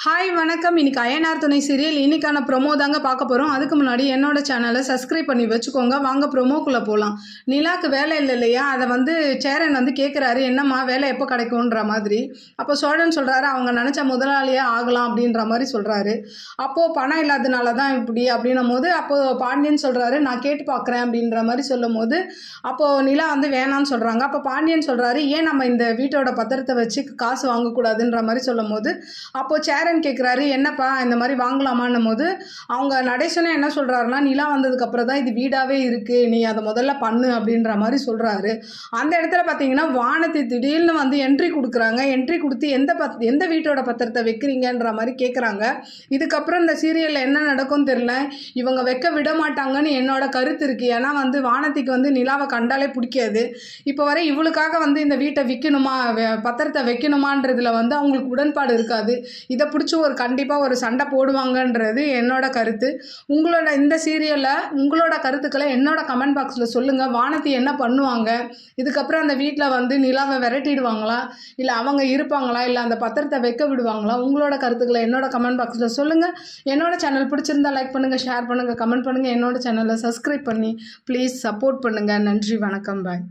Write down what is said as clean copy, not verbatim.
Hi வணக்கம். இன்னைக்கு அயனார் துணை சீரியல் இன்னைக்கான ப்ரொமோ தாங்க பார்க்க போகிறோம். அதுக்கு முன்னாடி என்னோட சேனலை சப்ஸ்கிரைப் பண்ணி வச்சுக்கோங்க. வாங்க ப்ரொமோக்குள்ளே போகலாம். நிலாக்கு வேலை இல்லை இல்லையா, அதை சேரன் கேட்குறாரு, என்னம்மா வேலை எப்போ கிடைக்கும்ன்ற மாதிரி. அப்போ சோழன் சொல்கிறாரு, அவங்க நினச்ச முதலாளியே ஆகலாம் அப்படின்ற மாதிரி சொல்கிறாரு. அப்போது பணம் இல்லாதனால தான் இப்படி அப்படின்னும் போது அப்போது பாண்டியன் சொல்கிறாரு, நான் கேட்டு பார்க்குறேன் அப்படின்ற மாதிரி சொல்லும் போது அப்போது நிலா வேணான்னு சொல்கிறாங்க. அப்போ பாண்டியன் சொல்கிறாரு, ஏன் நம்ம இந்த வீட்டோட பத்திரத்தை வச்சு காசு வாங்கக்கூடாதுன்ற மாதிரி சொல்லும் போது அப்போது சேரன் கேட்குறாரு, என்னப்பா இந்த மாதிரி வாங்கலாமான்னும் போது அவங்க நடேசனே என்ன சொல்கிறாருன்னா, நிலா வந்ததுக்கப்புறம் தான் இது வீடாகவே இருக்குது, நீ அதை முதல்ல பண்ணு அப்படின்ற மாதிரி சொல்கிறாரு. அந்த இடத்துல பார்த்தீங்கன்னா வானதி திடீர்னு என்ட்ரி கொடுக்குறாங்க. என்ட்ரி கொடுத்து எந்த வீட்டோட பத்திரத்தை வைக்கிறீங்கன்ற மாதிரி கேட்குறாங்க. இதுக்கப்புறம் இந்த சீரியலில் என்ன நடக்கும்னு தெரியல. இவங்க வைக்க விட மாட்டாங்கன்னு என்னோட கருத்து இருக்குது. ஏன்னா வானதிக்கு நிலாவை கண்டாலே பிடிக்காது. இப்போ வரை இவளுக்காக இந்த வீட்டை விற்கணுமா, பத்திரத்தை வைக்கணுமான்றதுல அவங்களுக்கு உடன்பாடு இருக்காது. இதை பிடிச்சி கண்டிப்பாக ஒரு சண்டை போடுவாங்கன்றது என்னோட கருத்து. உங்களோட இந்த சீரியலில் உங்களோட கருத்துக்களை என்னோட கமெண்ட் பாக்ஸில் சொல்லுங்கள். வானதி என்ன பண்ணுவாங்க, இதுக்கப்புறம் அந்த வீட்டில் நிலாவை விரட்டிடுவாங்களா, இல்லை அவங்க இருப்பாங்களா, இல்லை அந்த பத்திரத்தை வைக்க விடுவாங்களா? உங்களோட கருத்துக்களை என்னோட கமெண்ட் பாக்ஸில் சொல்லுங்கள். என்னோட சேனல் பிடிச்சிருந்தா லைக் பண்ணுங்கள், ஷேர் பண்ணுங்கள், கமெண்ட் பண்ணுங்கள். என்னோட சேனலை சப்ஸ்கிரைப் பண்ணி ப்ளீஸ் சப்போர்ட் பண்ணுங்கள். நன்றி, வணக்கம், பாய்.